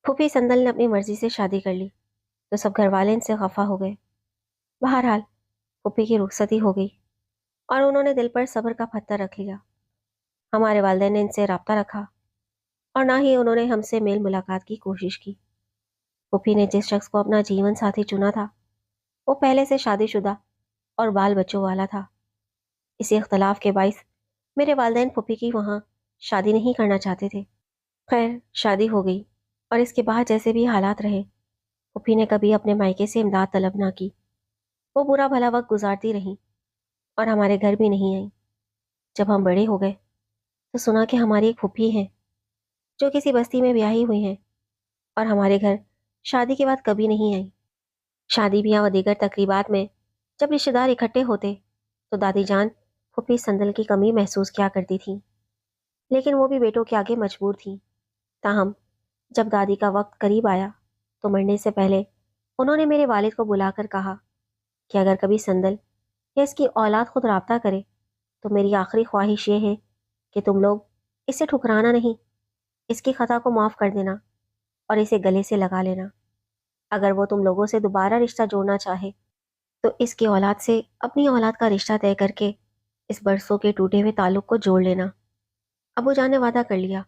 پھوپھی سندل نے اپنی مرضی سے شادی کر لی تو سب گھر والے ان سے خفا ہو گئے۔ بہرحال پھوپھی کی رخصتی ہو گئی اور انہوں نے دل پر صبر کا پتھر رکھ لیا۔ ہمارے والدین نے ان سے رابطہ رکھا اور نہ ہی انہوں نے ہم سے میل ملاقات کی کوشش کی۔ پھوپھی نے جس شخص کو اپنا جیون ساتھی چنا تھا وہ پہلے سے شادی شدہ اور بال بچوں والا تھا۔ اسی اختلاف کے باعث میرے والدین پھوپھی کی وہاں شادی نہیں کرنا چاہتے تھے۔ خیر شادی ہو گئی اور اس کے بعد جیسے بھی حالات رہے پھوپھی نے کبھی اپنے مائکے سے امداد طلب نہ کی۔ وہ برا بھلا وقت گزارتی رہیں اور ہمارے گھر بھی نہیں آئیں۔ جب ہم بڑے ہو گئے تو سنا کہ ہماری ایک پھوپھی ہیں جو کسی بستی میں بیاہی ہوئی ہیں اور ہمارے گھر شادی کے بعد کبھی نہیں آئیں۔ شادی بیاہ و دیگر تقریبات میں جب رشتے دار اکٹھے ہوتے تو دادی جان پھوپھی سندل کی کمی محسوس کیا کرتی تھیں، لیکن وہ بھی بیٹوں کے آگے مجبور تھیں۔ تاہم جب دادی کا وقت قریب آیا تو مرنے سے پہلے انہوں نے میرے والد کو بلا کر کہا کہ اگر کبھی سندل یا اس کی اولاد خود رابطہ کرے تو میری آخری خواہش یہ ہے کہ تم لوگ اسے ٹھکرانا نہیں، اس کی خطا کو معاف کر دینا اور اسے گلے سے لگا لینا۔ اگر وہ تم لوگوں سے دوبارہ رشتہ جوڑنا چاہے تو اس کی اولاد سے اپنی اولاد کا رشتہ طے کر کے اس برسوں کے ٹوٹے ہوئے تعلق کو جوڑ لینا۔ ابو جان نے وعدہ کر لیا۔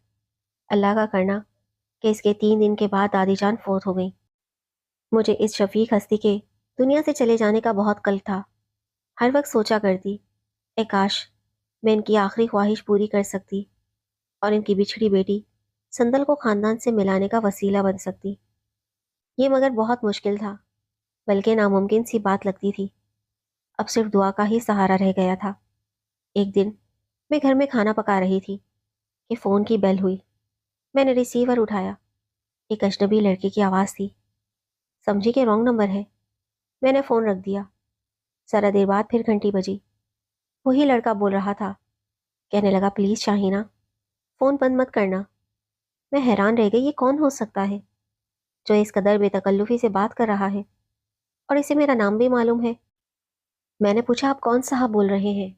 اللہ کا کرنا کہ اس کے 3 دن کے بعد دادی جان فوت ہو گئیں۔ مجھے اس شفیق ہستی کے دنیا سے چلے جانے کا بہت قلق تھا۔ ہر وقت سوچا کرتی اے کاش میں ان کی آخری خواہش پوری کر سکتی اور ان کی بچھڑی بیٹی سندل کو خاندان سے ملانے کا وسیلہ بن سکتی۔ یہ مگر بہت مشکل تھا، بلکہ ناممکن سی بات لگتی تھی۔ اب صرف دعا کا ہی سہارا رہ گیا تھا۔ ایک دن میں گھر میں کھانا پکا رہی تھی کہ فون کی بیل ہوئی۔ میں نے ریسیور اٹھایا۔ ایک اجنبی لڑکی کی آواز تھی۔ سمجھی کہ رانگ نمبر ہے۔ میں نے فون رکھ دیا۔ ذرا دیر بعد پھر گھنٹی بجی۔ وہی لڑکا بول رہا تھا۔ کہنے لگا پلیز شاہینہ فون بند مت کرنا۔ میں حیران رہ گئی یہ کون ہو سکتا ہے جو اس قدر بے تکلفی سے بات کر رہا ہے اور اسے میرا نام بھی معلوم ہے۔ میں نے پوچھا آپ کون صاحب بول رہے ہیں؟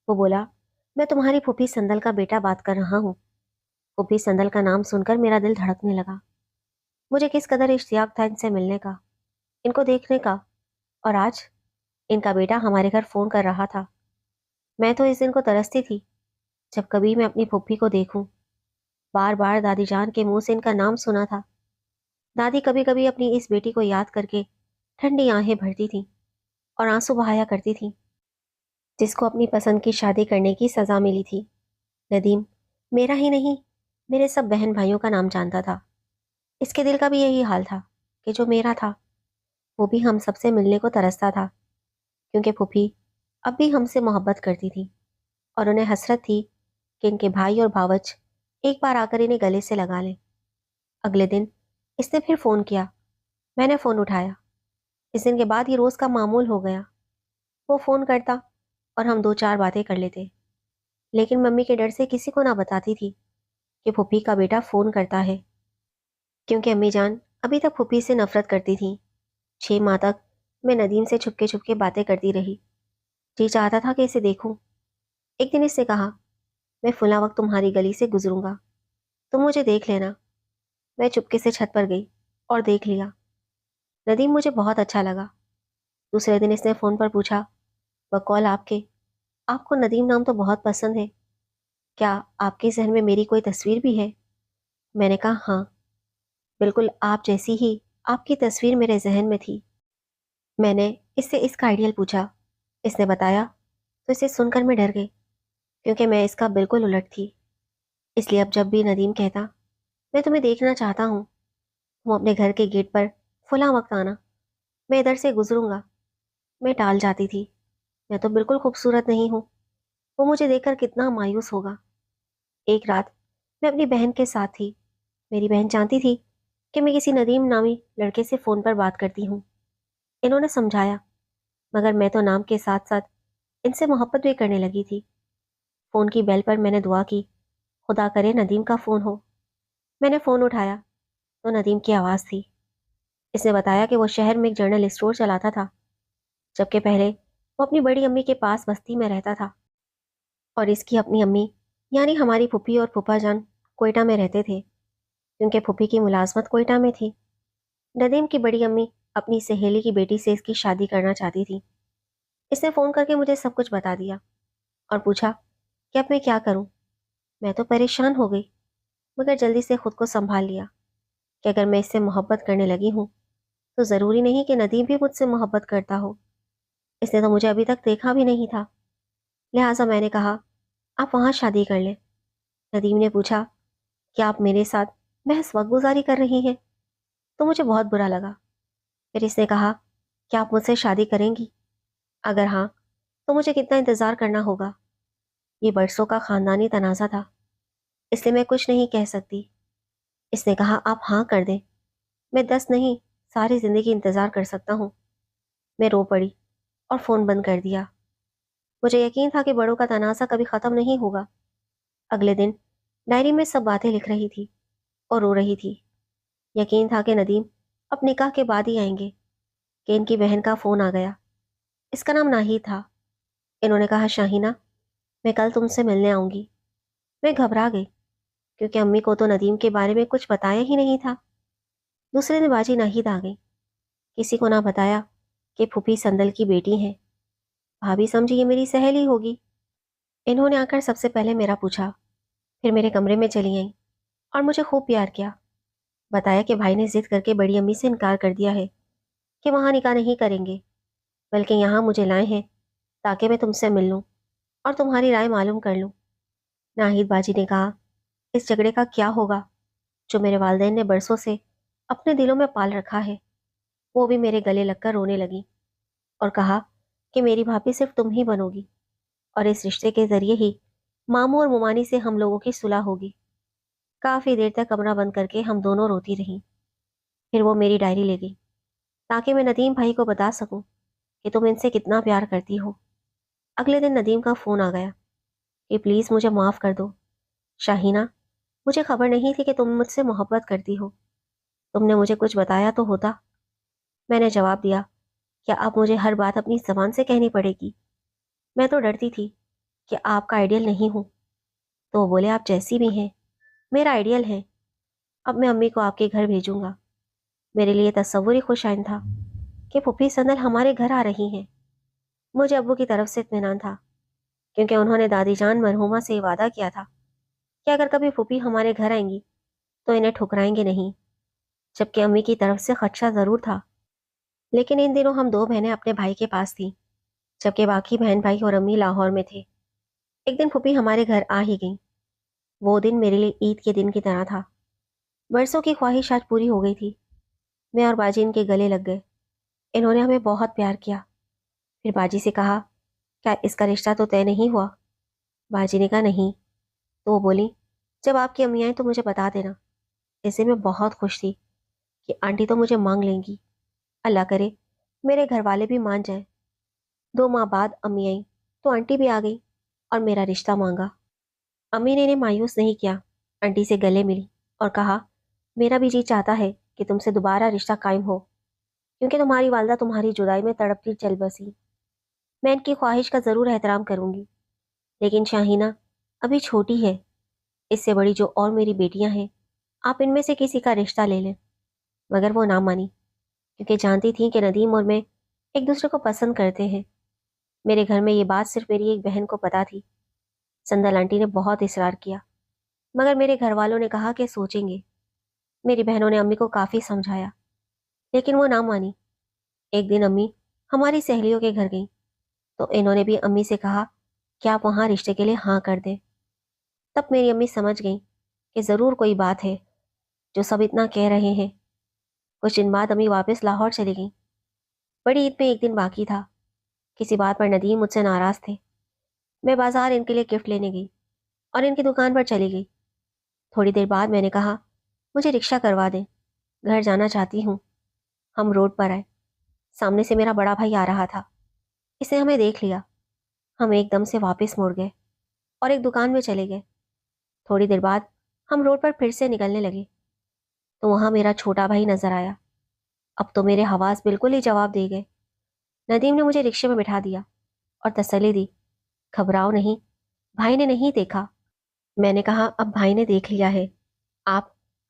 وہ بولا میں تمہاری پھوپھی سندل کا بیٹا بات کر رہا ہوں۔ پھوپھی سندل کا نام سن کر میرا دل دھڑکنے لگا۔ مجھے کس قدر اشتیاق تھا ان سے ملنے کا، ان کو دیکھنے کا، اور آج ان کا بیٹا ہمارے گھر فون کر رہا تھا۔ میں تو اس دن کو ترستی تھی جب کبھی میں اپنی پھوپھی کو دیکھوں۔ بار بار دادی جان کے منہ سے ان کا نام سنا تھا۔ دادی کبھی کبھی اپنی اس بیٹی کو یاد کر کے ٹھنڈی آنکھیں بھرتی تھیں اور آنسو بہایا کرتی تھیں، جس کو اپنی پسند کی شادی کرنے کی سزا ملی تھی۔ ندیم میرا ہی نہیں میرے سب بہن بھائیوں کا نام جانتا تھا۔ اس کے دل کا بھی یہی حال تھا کہ جو میرا تھا۔ وہ بھی ہم سب سے ملنے کو ترستا تھا کیونکہ پھوپھی اب بھی ہم سے محبت کرتی تھی اور انہیں حسرت تھی کہ ان کے بھائی اور بھاوچ ایک بار آ کر انہیں گلے سے لگا لیں۔ اگلے دن اس نے پھر فون کیا۔ میں نے فون اٹھایا۔ اس دن کے بعد یہ روز کا معمول ہو گیا۔ وہ فون کرتا اور ہم 2 4 باتیں کر لیتے، لیکن ممی کے ڈر سے کسی کو نہ بتاتی تھی کہ پھوپھی کا بیٹا فون کرتا ہے، کیونکہ امی جان ابھی تک پھوپھی سے نفرت کرتی تھیں۔ 6 ماہ تک میں ندیم سے چھپ کے باتیں کرتی رہی۔ جی چاہتا تھا کہ اسے دیکھوں۔ ایک دن اس نے کہا میں فلاں وقت تمہاری گلی سے گزروں گا، تم مجھے دیکھ لینا۔ میں چپکے سے چھت پر گئی اور دیکھ لیا۔ ندیم مجھے بہت اچھا لگا۔ دوسرے دن اس نے فون پر پوچھا بقول آپ کو ندیم نام تو بہت پسند ہے، کیا آپ کے ذہن میں میری کوئی تصویر بھی ہے؟ میں نے کہا ہاں، بالکل آپ جیسی ہی آپ کی تصویر میرے ذہن میں تھی۔ میں نے اس سے اس کا آئیڈیل پوچھا۔ اس نے بتایا تو اسے سن کر میں ڈر گئی کیونکہ میں اس کا بالکل الٹ تھی۔ اس لیے اب جب بھی ندیم کہتا میں تمہیں دیکھنا چاہتا ہوں، تم اپنے گھر کے گیٹ پر فلاں وقت آنا، میں ادھر سے گزروں گا، میں ٹال جاتی تھی۔ میں تو بالکل خوبصورت نہیں ہوں، وہ مجھے دیکھ کر کتنا مایوس ہوگا۔ ایک رات میں اپنی بہن کے ساتھ تھی۔ میری بہن جانتی تھی کہ میں کسی ندیم نامی لڑکے سے فون پر بات کرتی ہوں۔ انہوں نے سمجھایا، مگر میں تو نام کے ساتھ ساتھ ان سے محبت بھی کرنے لگی تھی۔ فون کی بیل پر میں نے دعا کی خدا کرے ندیم کا فون ہو۔ میں نے فون اٹھایا تو ندیم کی آواز تھی۔ اس نے بتایا کہ وہ شہر میں ایک جنرل اسٹور چلاتا تھا، جبکہ پہلے وہ اپنی بڑی امی کے پاس بستی میں رہتا تھا، اور اس کی اپنی امی یعنی ہماری پھوپھی اور پھوپھا جان کوئٹہ میں رہتے تھے۔ کیونکہ پھوپھی کی ملازمت کوئٹہ میں تھی۔ ندیم کی بڑی امی اپنی سہیلی کی بیٹی سے اس کی شادی کرنا چاہتی تھی۔ اس نے فون کر کے مجھے سب کچھ بتا دیا اور پوچھا کہ اب میں کیا کروں۔ میں تو پریشان ہو گئی، مگر جلدی سے خود کو سنبھال لیا کہ اگر میں اس سے محبت کرنے لگی ہوں تو ضروری نہیں کہ ندیم بھی مجھ سے محبت کرتا ہو۔ اس نے تو مجھے ابھی تک دیکھا بھی نہیں تھا، لہٰذا میں نے کہا آپ وہاں شادی کر لیں۔ ندیم نے پوچھا کیا آپ میرے ساتھ محض وقت گزاری کر رہی ہیں؟ تو مجھے بہت برا لگا۔ پھر اس نے کہا کیا آپ مجھ سے شادی کریں گی؟ اگر ہاں تو مجھے کتنا انتظار کرنا ہوگا؟ یہ برسوں کا خاندانی تنازع تھا، اس لیے میں کچھ نہیں کہہ سکتی۔ اس نے کہا آپ ہاں کر دیں، میں 10 نہیں ساری زندگی انتظار کر سکتا ہوں۔ میں رو پڑی اور فون بند کر دیا۔ مجھے یقین تھا کہ بڑوں کا تنازع کبھی ختم نہیں ہوگا۔ اگلے دن ڈائری میں سب باتیں لکھ رہی تھی اور رو رہی تھی۔ یقین تھا کہ ندیم اب نکاح کے بعد ہی آئیں گے کہ ان کی بہن کا فون آ گیا۔ اس کا نام ناہید تھا۔ انہوں نے کہا شاہینہ میں کل تم سے ملنے آؤں گی۔ میں گھبرا گئی کیونکہ امی کو تو ندیم کے بارے میں کچھ بتایا ہی نہیں تھا۔ دوسرے دن باجی ناہید آ گئی، کسی کو نہ بتایا کہ پھوپھی سندل کی بیٹی ہیں۔ بھابھی سمجھی یہ میری سہیلی ہوگی۔ انہوں نے آ کر سب سے پہلے میرا پوچھا، پھر میرے کمرے میں چلی آئیں اور مجھے خوب پیار کیا۔ بتایا کہ بھائی نے ضد کر کے بڑی امی سے انکار کر دیا ہے کہ وہاں نکاح نہیں کریں گے، بلکہ یہاں مجھے لائے ہیں تاکہ میں تم سے مل لوں اور تمہاری رائے معلوم کر لوں۔ ناہید باجی نے کہا اس جھگڑے کا کیا ہوگا جو میرے والدین نے برسوں سے اپنے دلوں میں پال رکھا ہے؟ وہ بھی میرے گلے لگ کر رونے لگی اور کہا کہ میری بھابھی صرف تم ہی بنو گی اور اس رشتے کے ذریعے ہی ماموں اور ممانی سے ہم لوگوں کی صلح ہوگی۔ کافی دیر تک کمرہ بند کر کے ہم دونوں روتی رہیں۔ پھر وہ میری ڈائری لے گئی تاکہ میں ندیم بھائی کو بتا سکوں کہ تم ان سے کتنا پیار کرتی ہو۔ اگلے دن ندیم کا فون آ گیا کہ پلیز مجھے معاف کر دو شاہینہ، مجھے خبر نہیں تھی کہ تم مجھ سے محبت کرتی ہو، تم نے مجھے کچھ بتایا تو ہوتا۔ میں نے جواب دیا کیا اب مجھے ہر بات اپنی زبان سے کہنی پڑے گی؟ میں تو ڈرتی تھی کہ آپ کا آئیڈیل نہیں ہوں۔ تو وہ بولے آپ جیسی بھی ہیں میرا آئیڈیل ہے۔ اب میں امی کو آپ کے گھر بھیجوں گا۔ میرے لیے تصور ہی خوش آئند تھا کہ پھوپھی سندل ہمارے گھر آ رہی ہیں۔ مجھے ابو کی طرف سے اطمینان تھا کیونکہ انہوں نے دادی جان مرحومہ سے وعدہ کیا تھا کہ اگر کبھی پھوپھی ہمارے گھر آئیں گی تو انہیں ٹھکرائیں گے نہیں، جبکہ امی کی طرف سے خدشہ ضرور تھا۔ لیکن ان دنوں ہم 2 بہنیں اپنے بھائی کے پاس تھیں، جبکہ باقی بہن بھائی اور امی لاہور میں تھے۔ ایک دن پھوپھی ہمارے گھر آ ہی گئیں۔ وہ دن میرے لیے عید کے دن کی طرح تھا۔ برسوں کی خواہش آج پوری ہو گئی تھی۔ میں اور باجی ان کے گلے لگ گئے۔ انہوں نے ہمیں بہت پیار کیا۔ پھر باجی سے کہا کیا اس کا رشتہ تو طے نہیں ہوا؟ باجی نے کہا نہیں۔ تو وہ بولی جب آپ کی امی آئیں تو مجھے بتا دینا۔ اس سے میں بہت خوش تھی کہ آنٹی تو مجھے مانگ لیں گی۔ اللہ کرے میرے گھر والے بھی مان جائیں۔ 2 ماہ بعد امی آئیں تو آنٹی بھی آ گئی اور میرا رشتہ مانگا۔ امی نے انہیں مایوس نہیں کیا، آنٹی سے گلے ملی اور کہا میرا بھی جی چاہتا ہے کہ تم سے دوبارہ رشتہ قائم ہو، کیونکہ تمہاری والدہ تمہاری جدائی میں تڑپتی چل بسی۔ میں ان کی خواہش کا ضرور احترام کروں گی، لیکن شاہینہ ابھی چھوٹی ہے، اس سے بڑی جو اور میری بیٹیاں ہیں آپ ان میں سے کسی کا رشتہ لے لیں۔ مگر وہ نہ مانی کیونکہ جانتی تھیں کہ ندیم اور میں ایک دوسرے کو پسند کرتے ہیں۔ میرے گھر میں یہ بات صرف میری ایک بہن کو پتا تھی۔ سندل آنٹی نے بہت اصرار کیا مگر میرے گھر والوں نے کہا کہ سوچیں گے۔ میری بہنوں نے امی کو کافی سمجھایا لیکن وہ نہ مانی۔ ایک دن امی ہماری سہیلیوں کے گھر گئیں تو انہوں نے بھی امی سے کہا کہ آپ وہاں رشتے کے لیے ہاں کر دیں۔ تب میری امی سمجھ گئیں کہ ضرور کوئی بات ہے جو سب اتنا کہہ رہے ہیں۔ کچھ دن بعد امی واپس لاہور چلی گئیں۔ بڑی عید میں ایک دن باقی تھا۔ کسی بات پر ندیم مجھ سے ناراض تھے۔ میں بازار ان کے لیے گفٹ لینے گئی اور ان کی دکان پر چلی گئی۔ تھوڑی دیر بعد میں نے کہا مجھے رکشہ کروا دیں، گھر جانا چاہتی ہوں۔ ہم روڈ پر آئے، سامنے سے میرا بڑا بھائی آ رہا تھا۔ اس نے ہمیں دیکھ لیا۔ ہم ایک دم سے واپس مڑ گئے اور ایک دکان میں چلے گئے۔ تھوڑی دیر بعد ہم روڈ پر پھر سے نکلنے لگے تو وہاں میرا چھوٹا بھائی نظر آیا۔ اب تو میرے حواس بالکل ہی جواب دے گئے۔ ندیم نے مجھے رکشے میں بٹھا دیا اور تسلی دی گھبراؤ نہیں، بھائی نے نہیں دیکھا۔ میں نے کہا اب بھائی نے دیکھ لیا ہے، آپ